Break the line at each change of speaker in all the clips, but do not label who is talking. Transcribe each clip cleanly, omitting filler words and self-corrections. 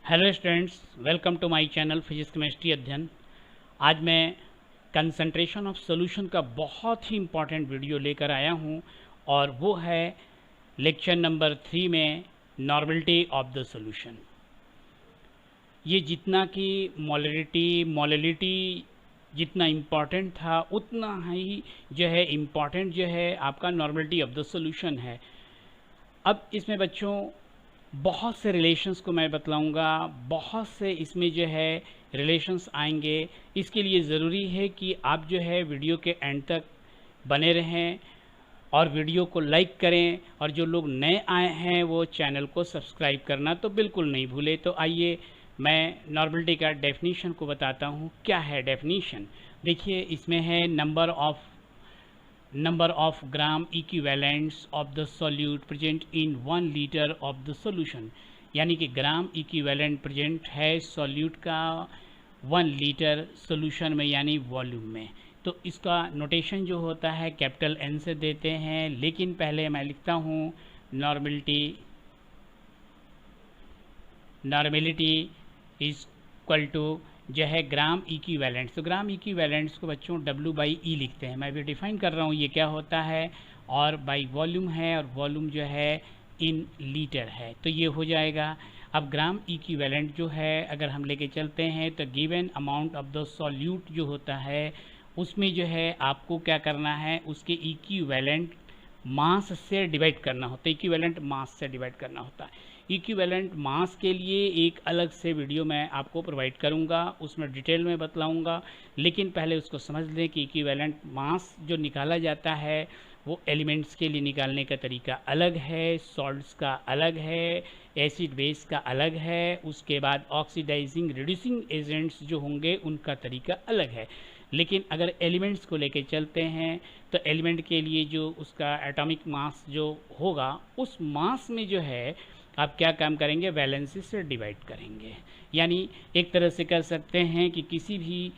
Hello students, welcome to my channel physics chemistry अध्ययन। आज मैं कंसंट्रेशन ऑफ सॉल्यूशन का बहुत ही इम्पॉर्टेंट वीडियो लेकर आया हूं और वो है लेक्चर नंबर 3 में नॉर्मलिटी ऑफ द सॉल्यूशन। ये जितना कि मोलैलिटी जितना इम्पॉर्टेंट था उतना ही जो है इम्पॉर्टेंट जो है आपका नॉर्मलिटी ऑफ द सॉल्यूशन है। अब इसमें बच्चों बहुत से रिलेशंस को मैं बतलाऊंगा, बहुत से इसमें जो है रिलेशंस आएंगे। इसके लिए ज़रूरी है कि आप जो है वीडियो के एंड तक बने रहें और वीडियो को लाइक करें, और जो लोग नए आए हैं वो चैनल को सब्सक्राइब करना तो बिल्कुल नहीं भूले। तो आइए मैं नॉर्मलिटी का डेफिनीशन को बताता हूँ। क्या है डेफिनीशन? देखिए, इसमें है number of gram equivalents of the solute present in 1 liter of the solution, यानी कि ग्राम इक्विवेलेंट प्रेजेंट है सॉल्यूट का 1 लीटर सॉल्यूशन में यानी वॉल्यूम में। तो इसका नोटेशन जो होता है कैपिटल एन से देते हैं, लेकिन पहले मैं लिखता हूँ नॉर्मेलिटी इज इक्वल टू जो है ग्राम इक्विवेलेंट्स। तो ग्राम इक्विवेलेंट्स को बच्चों W/E लिखते हैं। मैं भी डिफाइन कर रहा हूँ ये क्या होता है, और बाई वॉल्यूम है, और वॉल्यूम जो है इन लीटर है। तो ये हो जाएगा। अब ग्राम इक्विवेलेंट जो है अगर हम लेके चलते हैं तो given amount of the solute जो होता है उसमें जो है आपको क्या करना है, उसके इक्विवेलेंट मास से डिवाइड करना होता है। इक्विवेलेंट मास से डिवाइड करना होता है। इक्विवेलेंट मास के लिए एक अलग से वीडियो मैं आपको प्रोवाइड करूंगा, उसमें डिटेल में बतलाऊंगा। लेकिन पहले उसको समझ लें कि इक्विवेलेंट मास जो निकाला जाता है वो एलिमेंट्स के लिए निकालने का तरीका अलग है, सॉल्ट्स का अलग है, एसिड बेस का अलग है, उसके बाद ऑक्सीडाइजिंग रिड्यूसिंग एजेंट्स जो होंगे उनका तरीका अलग है। लेकिन अगर एलिमेंट्स को लेके चलते हैं तो एलिमेंट के लिए जो उसका एटॉमिक मास जो होगा उस मास में जो है आप क्या काम करेंगे, वैलेंसी से डिवाइड करेंगे। यानी एक तरह से कह सकते हैं कि किसी भी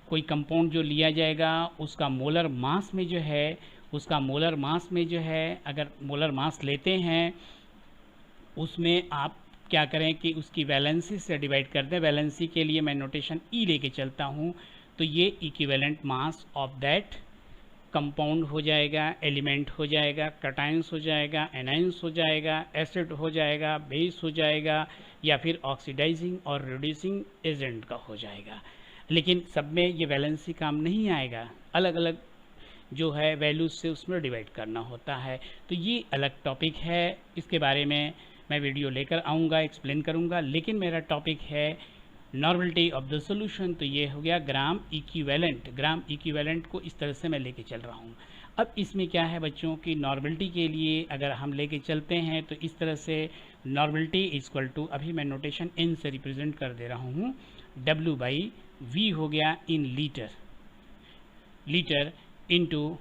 कोई कंपाउंड जो लिया जाएगा उसका मोलर मास में जो है अगर मोलर मास लेते हैं उसमें आप क्या करें कि उसकी वैलेंसी से डिवाइड कर दें। वैलेंसी के लिए मैं नोटेशन E लेके चलता हूँ, तो ये equivalent mass of that compound हो जाएगा, एलिमेंट हो जाएगा, कैटायंस हो जाएगा, एनायंस हो जाएगा, एसिड हो जाएगा, बेस हो जाएगा, या फिर ऑक्सीडाइजिंग और रिड्यूसिंग एजेंट का हो जाएगा। लेकिन सब में ये वैलेंसी काम नहीं आएगा, अलग अलग जो है वैल्यूज से उसमें डिवाइड करना होता है। तो ये अलग टॉपिक है, इसके बारे में मैं वीडियो लेकर आऊँगा, एक्सप्लेन करूँगा। लेकिन मेरा टॉपिक है नॉर्मलिटी ऑफ द सॉल्यूशन। तो ये हो गया ग्राम इक्विवेलेंट को इस तरह से मैं लेके चल रहा हूँ। अब इसमें क्या है बच्चों की नॉर्मलिटी के लिए अगर हम लेके चलते हैं तो इस तरह से नॉर्मलिटी इक्वल टू, अभी मैं नोटेशन N से रिप्रेजेंट कर दे रहा हूँ, W/V हो गया इन लीटर इंटू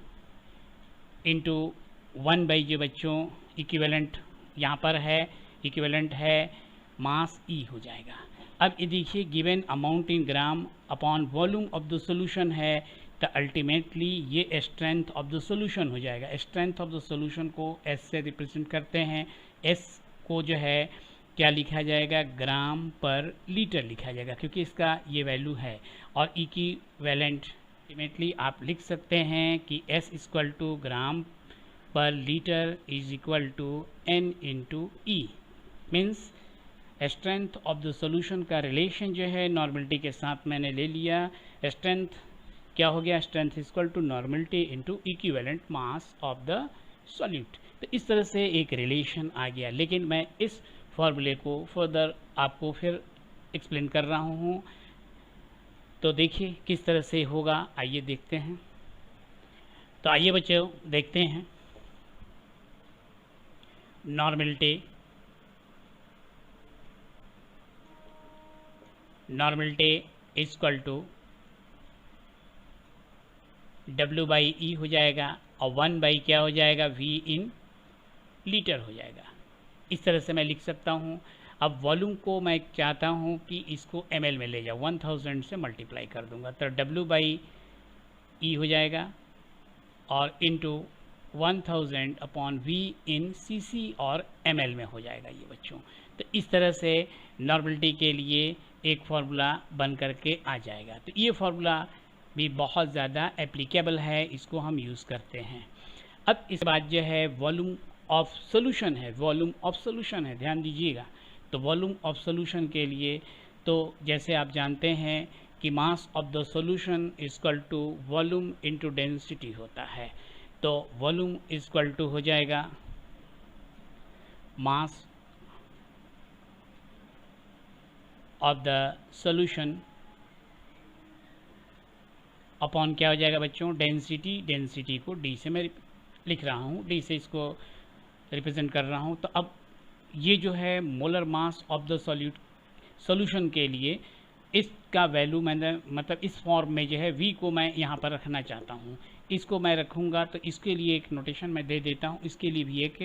1 जो बच्चों इक्विवेलेंट यहाँ पर है, इक्विवेलेंट है मास E हो जाएगा। अब ये देखिए given amount in gram upon volume of the solution है, तो अल्टीमेटली ये स्ट्रेंथ ऑफ द सॉल्यूशन हो जाएगा। स्ट्रेंथ ऑफ द सॉल्यूशन को S से रिप्रेजेंट करते हैं। S को जो है क्या लिखा जाएगा, ग्राम पर लीटर लिखा जाएगा, क्योंकि इसका ये वैल्यू है। और इक्विवेलेंट अल्टीमेटली आप लिख सकते हैं कि S equal to gram per litre is equal to N into E। Means strength of the solution का रिलेशन जो है नॉर्मलिटी के साथ मैंने ले लिया। स्ट्रेंथ क्या हो गया, strength equal to normality into equivalent mass of the solute. तो इस तरह से एक रिलेशन आ गया। लेकिन मैं इस फॉर्मूले को फर्दर आपको फिर एक्सप्लेन कर रहा हूँ, तो देखिए किस तरह से होगा, आइए देखते हैं। तो आइए बच्चों देखते हैं नॉर्मलिटी इक्वल टू W/E हो जाएगा, और 1 क्या हो जाएगा, V इन लीटर हो जाएगा। इस तरह से मैं लिख सकता हूँ। अब वॉल्यूम को मैं चाहता हूँ कि इसको ml में ले जाऊँ, 1000 से मल्टीप्लाई कर दूंगा, तो W/E हो जाएगा और इंटू 1000 अपॉन v इन cc और ml में हो जाएगा ये बच्चों। तो इस तरह से नॉर्मलिटी के लिए एक फार्मूला बन करके आ जाएगा। तो ये फार्मूला भी बहुत ज़्यादा एप्लीकेबल है, इसको हम यूज़ करते हैं। अब इस बाद जो है वॉल्यूम ऑफ सॉल्यूशन है, वॉल्यूम ऑफ सॉल्यूशन है, ध्यान दीजिएगा। तो वॉल्यूम ऑफ सॉल्यूशन के लिए तो जैसे आप जानते हैं कि mass of the solution equal to volume into density होता है। तो वॉल्यूम इक्वल टू हो जाएगा mass of the solution upon क्या हो जाएगा बच्चों, डेंसिटी। डेंसिटी को डी से मैं लिख रहा हूँ, डी से इसको रिप्रेजेंट कर रहा हूँ। तो अब ये जो है molar mass of the solution के लिए इसका वैल्यू मैंने मतलब इस फॉर्म में जो है v को मैं यहाँ पर रखना चाहता हूँ। इसको मैं रखूँगा तो इसके लिए एक नोटेशन मैं दे देता हूँ, इसके लिए भी एक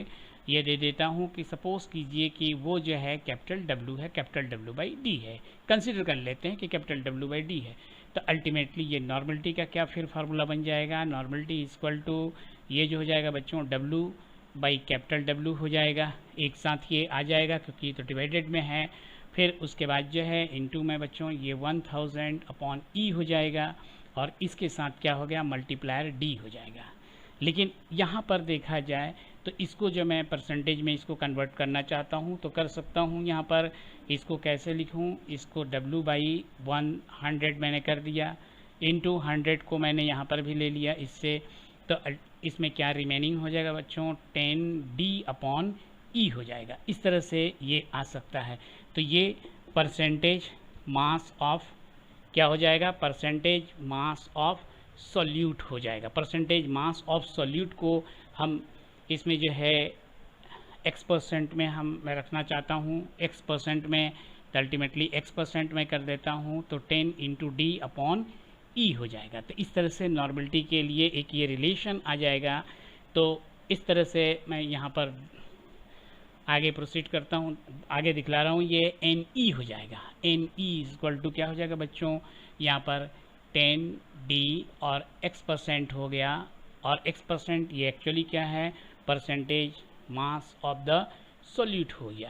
ये दे देता हूँ कि सपोज़ कीजिए कि वो जो है कैपिटल W है, कैपिटल W/D है। कंसिडर कर लेते हैं कि कैपिटल W/D है। तो अल्टीमेटली ये नॉर्मलिटी का क्या फिर फार्मूला बन जाएगा, नॉर्मलिटी इक्वल टू ये जो हो जाएगा बच्चों W/कैपिटल W हो जाएगा, एक साथ ये आ जाएगा क्योंकि तो डिवाइडेड में है। फिर उसके बाद जो है इनटू में बच्चों ये 1000 अपॉन E हो जाएगा और इसके साथ क्या हो गया, मल्टीप्लायर D हो जाएगा। लेकिन यहाँ पर देखा जाए तो इसको जो मैं परसेंटेज में इसको कन्वर्ट करना चाहता हूँ तो कर सकता हूँ। यहाँ पर इसको कैसे लिखूँ, इसको W/100 मैंने कर दिया, इनटू 100 को मैंने यहाँ पर भी ले लिया इससे। तो इसमें क्या रिमेनिंग हो जाएगा बच्चों, 10D अपॉन E हो जाएगा। इस तरह से ये आ सकता है। तो ये परसेंटेज मास ऑफ क्या हो जाएगा, परसेंटेज मास ऑफ सॉल्यूट हो जाएगा। परसेंटेज मास ऑफ सॉल्यूट को हम इसमें जो है x% में मैं रखना चाहता हूँ, x% में, तो अल्टीमेटली x% में कर देता हूँ तो 10 इंटू D अपॉन E हो जाएगा। तो इस तरह से नॉर्मलिटी के लिए एक ये रिलेशन आ जाएगा। तो इस तरह से मैं यहाँ पर आगे प्रोसीड करता हूँ, आगे दिखला रहा हूँ। ये NE हो जाएगा, NE इक्वल टू क्या हो जाएगा बच्चों, यहाँ पर 10D और x% हो गया। और x% ये एक्चुअली क्या है, percentage mass of the solute हो गया।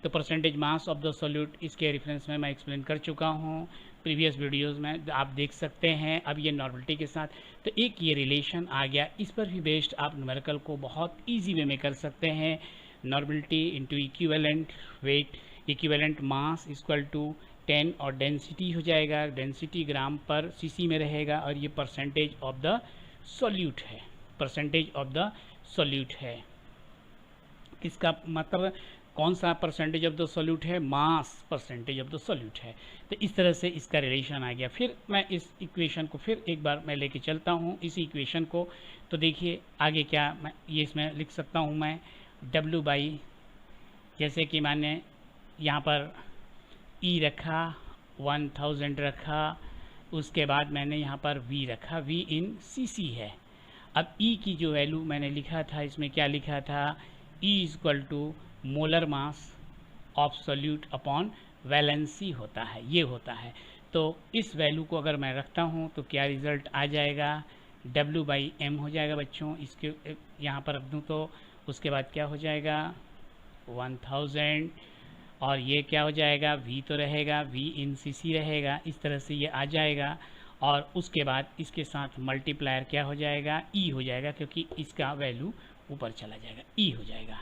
तो percentage mass of the solute इसके रेफरेंस में मैं एक्सप्लेन कर चुका हूँ प्रीवियस वीडियोस में, आप देख सकते हैं। अब ये नॉर्मलिटी के साथ तो एक ये रिलेशन आ गया, इस पर भी बेस्ड आप न्यूमेरिकल को बहुत ईजी वे में कर सकते हैं। Normality into equivalent weight, equivalent mass equal to 10 और डेंसिटी हो जाएगा, डेंसिटी ग्राम पर सीसी में रहेगा। और ये परसेंटेज ऑफ द सॉल्यूट है, परसेंटेज ऑफ द सॉल्यूट है। इसका मतलब कौन सा परसेंटेज ऑफ द सॉल्यूट है, mass percentage of the solute है। तो इस तरह से इसका रिलेशन आ गया। फिर मैं इस इक्वेशन को फिर एक बार मैं लेके चलता हूँ इस इक्वेशन को। तो देखिए आगे क्या मैं ये इसमें लिख सकता हूँ, मैं W/, जैसे कि मैंने यहाँ पर E रखा, 1000 रखा, उसके बाद मैंने यहाँ पर V रखा, V इन CC है। अब E की जो वैल्यू मैंने लिखा था, इसमें क्या लिखा था, E equal to molar mass of solute upon valency होता है, ये होता है। तो इस वैल्यू को अगर मैं रखता हूँ तो क्या रिज़ल्ट आ जाएगा, W/m हो जाएगा बच्चों। इसके यहाँ पर रख दूँ तो उसके बाद क्या हो जाएगा, 1000 और ये क्या हो जाएगा, V तो रहेगा, V इन CC रहेगा। इस तरह से ये आ जाएगा। और उसके बाद इसके साथ मल्टीप्लायर क्या हो जाएगा, E हो जाएगा, क्योंकि इसका वैल्यू ऊपर चला जाएगा, E हो जाएगा।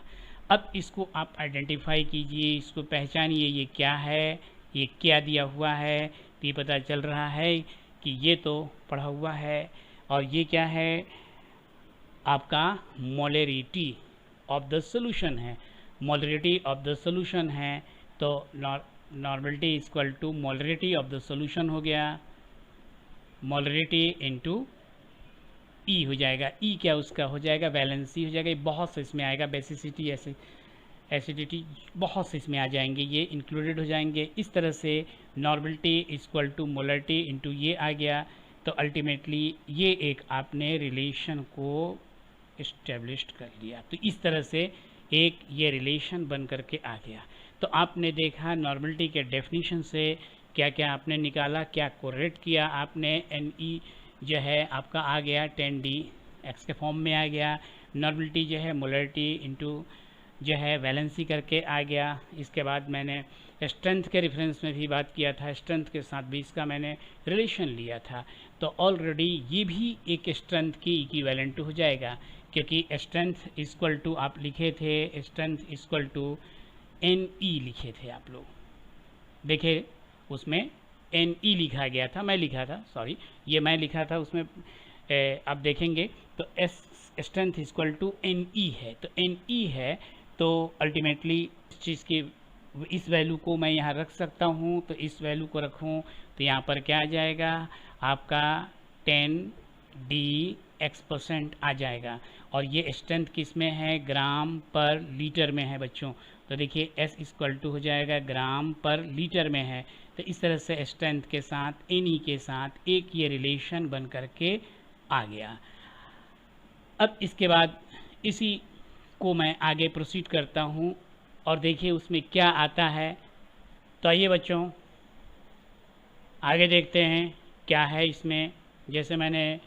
अब इसको आप आइडेंटिफाई कीजिए, इसको पहचानिए, ये क्या है, ये क्या दिया हुआ है। तो ये पता चल रहा है कि ये तो पढ़ा हुआ है और ये क्या है, आपका मोलरिटी ऑफ द सॉल्यूशन है, मोलरिटी ऑफ द सॉल्यूशन है। तो normality equal to molarity of the solution हो गया, मोलरिटी इनटू E हो जाएगा। E क्या उसका हो जाएगा, वैलेंसी हो जाएगा। ये बहुत से इसमें आएगा, बेसिसिटी, एसिडिटी, बहुत से इसमें आ जाएंगे, ये इंक्लूडेड हो जाएंगे। इस तरह से normality equal to molarity into ये आ गया। तो अल्टीमेटली ये एक आपने रिलेशन को इस्टेब्लिश्ड कर लिया। तो इस तरह से एक ये रिलेशन बन करके आ गया। तो आपने देखा नॉर्मलिटी के डेफिनेशन से क्या क्या आपने निकाला, क्या कोरिलेट किया आपने। NE जो है आपका आ गया 10D x के फॉर्म में आ गया, नॉर्मलिटी जो है मोलरिटी इंटू जो है वैलेंसी करके आ गया। इसके बाद मैंने स्ट्रेंथ के रेफरेंस में भी बात किया था, स्ट्रेंथ के साथ भी इसका मैंने रिलेशन लिया था। तो ऑलरेडी ये भी एक स्ट्रेंथ की इक्विवेलेंट हो जाएगा, क्योंकि स्ट्रेंथ इक्वल टू आप लिखे थे, स्ट्रेंथ इक्वल टू NE लिखे थे आप लोग, देखिए उसमें NE लिखा गया था, मैं लिखा था, सॉरी ये मैं लिखा था उसमें, आप देखेंगे तो स्ट्रेंथ इक्वल टू NE है, तो NE है तो अल्टीमेटली इस चीज़ की इस वैल्यू को मैं यहाँ रख सकता हूँ, तो इस वैल्यू को रखूँ तो यहाँ पर क्या आ जाएगा आपका 10dx% आ जाएगा। और ये स्ट्रेंथ किस में है, ग्राम पर लीटर में है बच्चों। तो देखिए S इक्वल टू हो जाएगा ग्राम पर लीटर में है। तो इस तरह से स्ट्रेंथ के साथ NE के साथ एक ये रिलेशन बन करके आ गया। अब इसके बाद इसी को मैं आगे प्रोसीड करता हूँ और देखिए उसमें क्या आता है। तो आइए बच्चों आगे देखते हैं क्या है इसमें। जैसे मैंने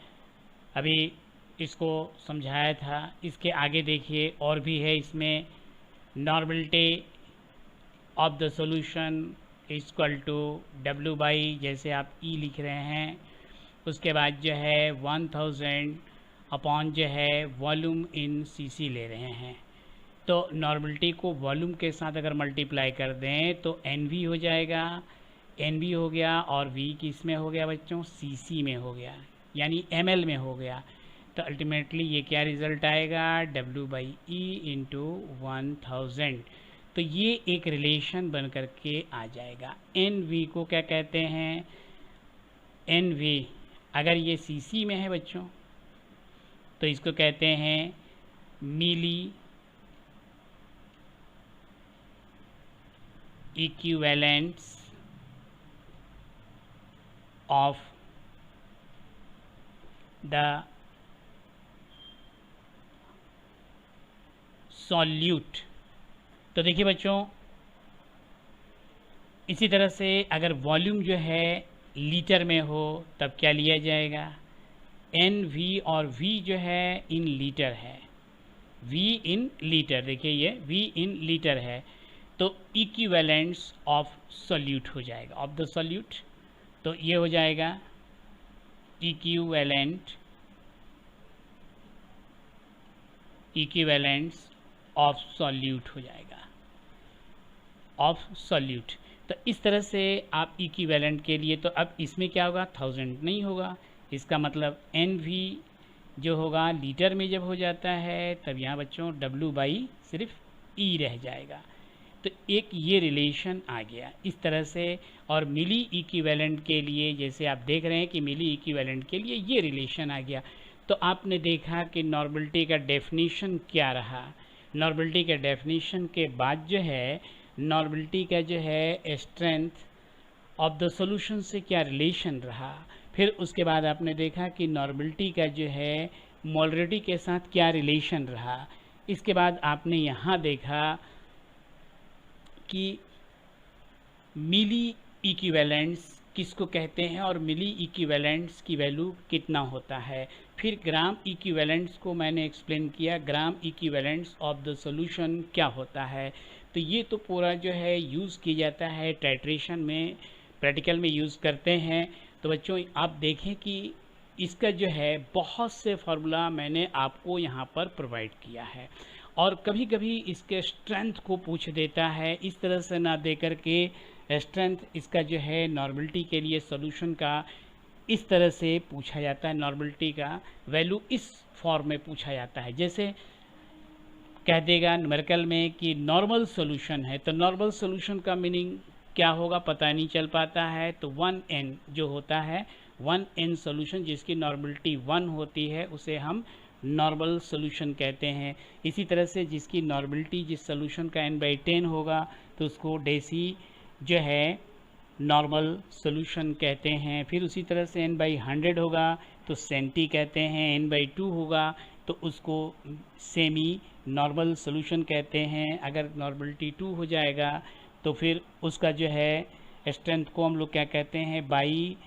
अभी इसको समझाया था, इसके आगे देखिए और भी है इसमें। Normality of the solution equal to W/, जैसे आप E लिख रहे हैं, उसके बाद जो है 1000 अपॉन जो है वॉल्यूम इन CC ले रहे हैं। तो नॉर्मलिटी को वॉल्यूम के साथ अगर मल्टीप्लाई कर दें तो NV हो जाएगा, NV हो गया, और V किस में हो गया बच्चों, CC में हो गया, यानी ml में हो गया। तो अल्टीमेटली ये क्या रिज़ल्ट आएगा, W/E इंटू 1000। तो ये एक रिलेशन बन करके आ जाएगा। NV को क्या कहते हैं, NV अगर ये CC में है बच्चों तो इसको कहते हैं मिली इक्विवेलेंट्स ऑफ द सॉल्यूट। तो देखिए बच्चों इसी तरह से अगर वॉल्यूम जो है लीटर में हो तब क्या लिया जाएगा, NV, और V जो है इन लीटर है, V इन लीटर, देखिए ये V इन लीटर है। तो इक्विवेलेंट्स ऑफ सॉल्यूट हो जाएगा, ऑफ द सॉल्यूट। तो ये हो जाएगा इक्विवेलेंट्स ऑफ सॉल्यूट हो जाएगा, ऑफ सॉल्यूट। तो इस तरह से आप इक्विवेलेंट के लिए, तो अब इसमें क्या होगा, 1000 नहीं होगा, इसका मतलब NV जो होगा लीटर में जब हो जाता है तब यहाँ बच्चों W/, सिर्फ E रह जाएगा। तो एक ये रिलेशन आ गया इस तरह से। और मिली इक्विवेलेंट के लिए जैसे आप देख रहे हैं कि मिली इक्विवेलेंट के लिए ये रिलेशन आ गया। तो आपने देखा कि नॉर्मलिटी का डेफिनेशन क्या रहा। नॉर्मलिटी के डेफिनेशन के बाद जो है नॉर्मलिटी का जो है स्ट्रेंथ ऑफ द सॉल्यूशन से क्या रिलेशन रहा। फिर उसके बाद आपने देखा कि नॉर्मलिटी का जो है मोलरिटी के साथ क्या रिलेशन रहा। इसके बाद आपने यहाँ देखा कि मिली इक्विवेलेंट्स किसको कहते हैं और मिली इक्विवेलेंट्स की वैल्यू कितना होता है। फिर ग्राम इक्विवेलेंट्स को मैंने एक्सप्लेन किया, ग्राम इक्विवेलेंट्स ऑफ द सॉल्यूशन क्या होता है। तो ये तो पूरा जो है यूज़ किया जाता है टाइट्रेशन में, प्रैक्टिकल में यूज़ करते हैं। तो बच्चों आप देखें कि इसका जो है बहुत से फार्मूला मैंने आपको यहाँ पर प्रोवाइड किया है। और कभी कभी इसके स्ट्रेंथ को पूछ देता है, इस तरह से ना दे करके स्ट्रेंथ इसका जो है नॉर्मलिटी के लिए सॉल्यूशन का इस तरह से पूछा जाता है, नॉर्मलिटी का वैल्यू इस फॉर्म में पूछा जाता है। जैसे कह देगा न्यूमेरिकल में कि नॉर्मल सॉल्यूशन है, तो नॉर्मल सॉल्यूशन का मीनिंग क्या होगा पता नहीं चल पाता है। तो 1n जो होता है 1n सॉल्यूशन जिसकी नॉर्मलिटी 1 होती है उसे हम नॉर्मल सॉल्यूशन कहते हैं। इसी तरह से जिसकी नॉर्मलिटी जिस सॉल्यूशन का n/10 होगा तो उसको डेसी जो है नॉर्मल सॉल्यूशन कहते हैं। फिर उसी तरह से n/100 होगा तो सेंटी कहते हैं, n/2 होगा तो उसको सेमी नॉर्मल सॉल्यूशन कहते हैं। अगर नॉर्मलिटी 2 हो जाएगा तो फिर उसका जो है स्ट्रेंथ को हम लोग क्या कहते हैं, बाई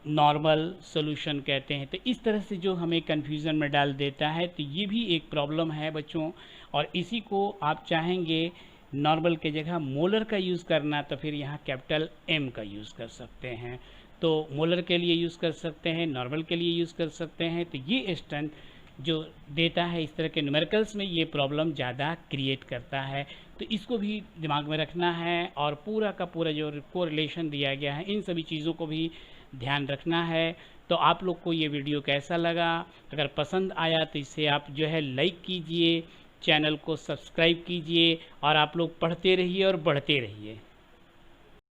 नॉर्मल सॉल्यूशन कहते हैं। तो इस तरह से जो हमें कन्फ्यूज़न में डाल देता है, तो ये भी एक प्रॉब्लम है बच्चों। और इसी को आप चाहेंगे नॉर्मल के जगह मोलर का यूज़ करना, तो फिर यहाँ कैपिटल M का यूज़ कर सकते हैं। तो मोलर के लिए यूज़ कर सकते हैं, नॉर्मल के लिए यूज़ कर सकते हैं। तो ये स्ट्रेंथ जो देता है इस तरह के न्यूमेरिकल्स में, ये प्रॉब्लम ज़्यादा क्रिएट करता है। तो इसको भी दिमाग में रखना है, और पूरा का पूरा जो कोरिलेशन दिया गया है, इन सभी चीज़ों को भी ध्यान रखना है। तो आप लोग को ये वीडियो कैसा लगा? अगर पसंद आया तो इसे आप जो है लाइक कीजिए, चैनल को सब्सक्राइब कीजिए, और आप लोग पढ़ते रहिए और बढ़ते रहिए।